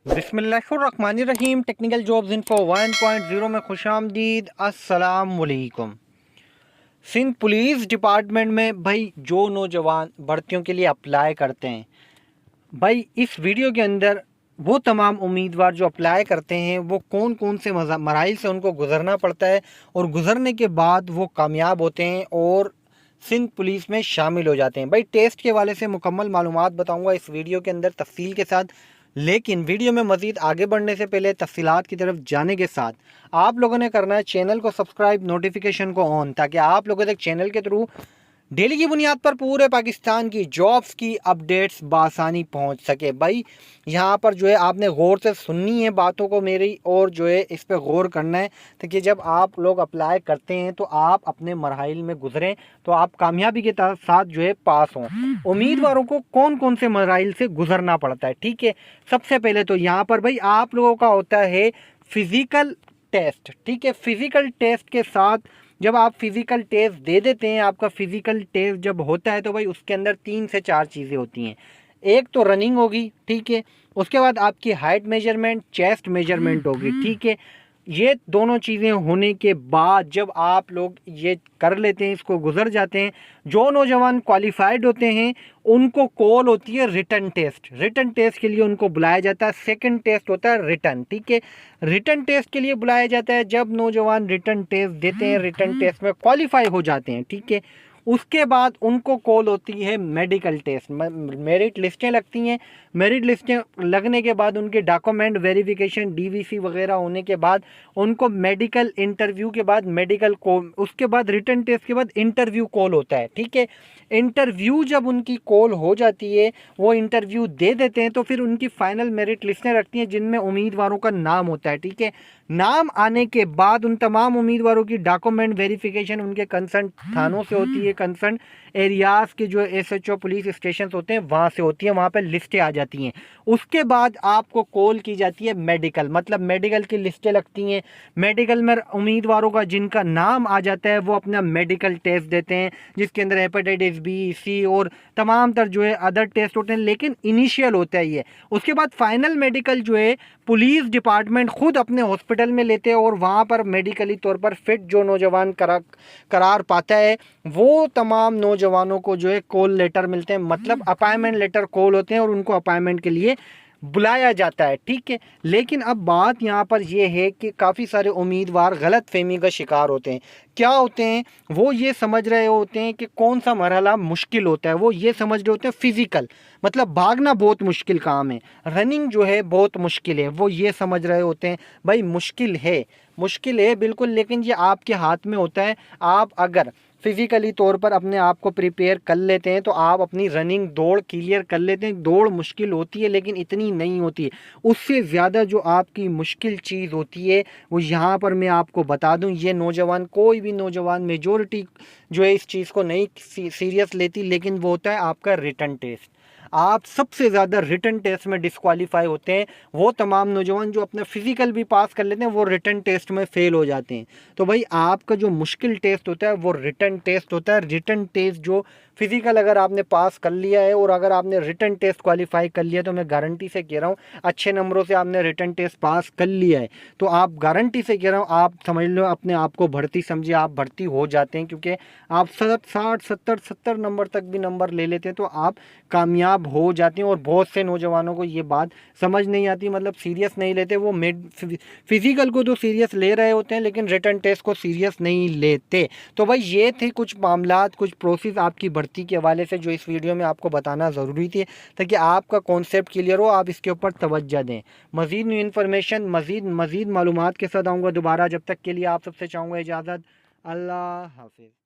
बिस्मिल्लाहिर्रहमानिर्रहीम। Technical jobs info 1.0 में खुशामदीद। अस्सलाम वालेकुम। सिंध पुलिस डिपार्टमेंट में भाई जो नौजवान भर्तियों के लिए अप्लाई करते हैं, भाई इस वीडियो के अंदर वो तमाम उम्मीदवार जो अप्लाई करते हैं वो कौन कौन से मराइल से उनको गुजरना पड़ता है और गुजरने के बाद वो कामयाब होते हैं और सिंध पुलिस में शामिल हो जाते हैं। भाई टेस्ट के हवाले से मुकम्मल मालूमात बताऊंगा इस वीडियो के अंदर तफसील के साथ, लेकिन वीडियो में मज़ीद आगे बढ़ने से पहले तफसीलात की तरफ जाने के साथ आप लोगों ने करना है चैनल को सब्सक्राइब, नोटिफिकेशन को ऑन, ताकि आप लोगों तक चैनल के थ्रू डेली की बुनियाद पर पूरे पाकिस्तान की जॉब्स की अपडेट्स बासानी पहुंच सके। भाई यहाँ पर जो है आपने गौर से सुननी है बातों को मेरी, और जो है इस पर गौर करना है ताकि जब आप लोग अप्लाई करते हैं तो आप अपने मरहल में गुजरें तो आप कामयाबी के साथ जो है पास हों। उम्मीदवारों को कौन कौन से मरहल से गुजरना पड़ता है, ठीक है। सबसे पहले तो यहाँ पर भाई आप लोगों का होता है फिज़िकल टेस्ट, ठीक है। फिज़िकल टेस्ट के साथ जब आप फिज़िकल टेस्ट दे देते हैं, आपका फिज़िकल टेस्ट जब होता है तो भाई उसके अंदर 3 से 4 चीज़ें होती हैं। एक तो रनिंग होगी, ठीक है। उसके बाद आपकी हाइट मेजरमेंट, चेस्ट मेजरमेंट होगी, ठीक है। ये दोनों चीज़ें होने के बाद जब आप लोग ये कर लेते हैं, इसको गुजर जाते हैं, जो नौजवान क्वालिफाइड होते हैं उनको कॉल होती है रिटन टेस्ट। रिटन टेस्ट के लिए उनको बुलाया जाता है। सेकंड टेस्ट होता है रिटन, ठीक है। रिटन टेस्ट के लिए बुलाया जाता है जब नौजवान रिटन टेस्ट देते हैं, रिटन टेस्ट में क्वालिफाई हो जाते हैं, ठीक है। उसके बाद उनको कॉल होती है मेडिकल टेस्ट। मेरिट लिस्टें लगती हैं। मेरिट लिस्टें लगने के बाद उनके डॉक्यूमेंट वेरिफिकेशन, डीवीसी वगैरह होने के बाद उनको मेडिकल इंटरव्यू के बाद मेडिकल कॉल, उसके बाद रिटन टेस्ट के बाद इंटरव्यू कॉल होता है, ठीक है। इंटरव्यू जब उनकी कॉल हो जाती है, वो इंटरव्यू दे देते हैं तो फिर उनकी फाइनल मेरिट लिस्टें रखती हैं जिनमें उम्मीदवारों का नाम होता है, ठीक है। नाम आने के बाद उन तमाम उम्मीदवारों की डॉक्यूमेंट वेरिफिकेशन उनके कंसर्न थानों से होती है, कंसर्न एरियाज़ के जो एसएचओ पुलिस स्टेशन होते हैं वहाँ से होती है, वहाँ पर लिस्टें आ जाती हैं। उसके बाद आपको कॉल की जाती है मेडिकल, मतलब मेडिकल की लिस्टें लगती हैं। मेडिकल में उम्मीदवारों का जिनका नाम आ जाता है वो अपना मेडिकल टेस्ट देते हैं, जिसके अंदर हेपेटाइटिस बी, सी और तमाम तर जो है अदर टेस्ट होते हैं, लेकिन इनिशियल होता है ये। उसके बाद फाइनल मेडिकल जो है पुलिस डिपार्टमेंट खुद अपने हॉस्पिटल में लेते हैं और वहाँ पर मेडिकली तौर पर फिट जो नौजवान करार पाता है वो तमाम नौजवानों को जो है कॉल लेटर मिलते हैं, मतलब अपॉइंटमेंट लेटर कॉल होते हैं और उनको अपॉइंटमेंट के लिए बुलाया जाता है, ठीक है। लेकिन अब बात यहाँ पर यह है कि काफ़ी सारे उम्मीदवार गलत फहमी का शिकार होते हैं। क्या होते हैं, वो ये समझ रहे होते हैं कि कौन सा मरहला मुश्किल होता है। वो ये समझ रहे होते हैं फिज़िकल मतलब भागना बहुत मुश्किल काम है, रनिंग जो है बहुत मुश्किल है। वो ये समझ रहे होते हैं भाई मुश्किल है बिल्कुल, लेकिन ये आपके हाथ में होता है। आप अगर फिज़िकली तौर पर अपने आप को प्रिपेयर कर लेते हैं तो आप अपनी रनिंग दौड़ क्लियर कर लेते हैं। दौड़ मुश्किल होती है लेकिन इतनी नहीं होती है। उससे ज़्यादा जो आपकी मुश्किल चीज़ होती है वो यहाँ पर मैं आपको बता दूँ, ये नौजवान, कोई भी नौजवान, मेजॉरिटी जो है इस चीज़ को नहीं सीरियस लेती, लेकिन वो होता है आपका रिटन टेस्ट। आप सबसे ज़्यादा रिटन टेस्ट में डिस्क्वालीफाई होते हैं वो तमाम नौजवान जो अपना फिज़िकल भी पास कर लेते हैं, वो रिटन टेस्ट में फ़ेल हो जाते हैं। तो भाई आपका जो मुश्किल टेस्ट होता है वो रिटन टेस्ट होता है। रिटन टेस्ट जो फिज़िकल अगर आपने पास कर लिया है और अगर आपने रिटन टेस्ट क्वालिफाई कर लिया, तो मैं गारंटी से कह रहा हूँ अच्छे नंबरों से आपने रिटन टेस्ट पास कर लिया है तो आप गारंटी से कह रहा हूँ, आप समझ लो अपने आप को भर्ती समझिए, आप भर्ती हो जाते हैं। क्योंकि आप 60 70 नंबर तक भी नंबर ले लेते हैं तो आप कामयाब हो जाते हैं। और बहुत से नौजवानों को ये बात समझ नहीं आती, मतलब सीरियस नहीं लेते। वो फिज़िकल को तो सीरियस ले रहे होते हैं लेकिन रिटन टेस्ट को सीरियस नहीं लेते। तो भाई ये थे कुछ मामलात, कुछ प्रोसेस आपकी भर्ती के हवाले से जो इस वीडियो में आपको बताना ज़रूरी थी ताकि आपका कॉन्सेप्ट क्लियर हो, आप इसके ऊपर तवज्जो दें। मज़ीद न्यू इन्फॉर्मेशन, मज़ीद मालूमात के साथ आऊँगा दोबारा। जब तक के लिए आप सबसे चाहूँगा इजाज़त। अल्लाह हाफिज़।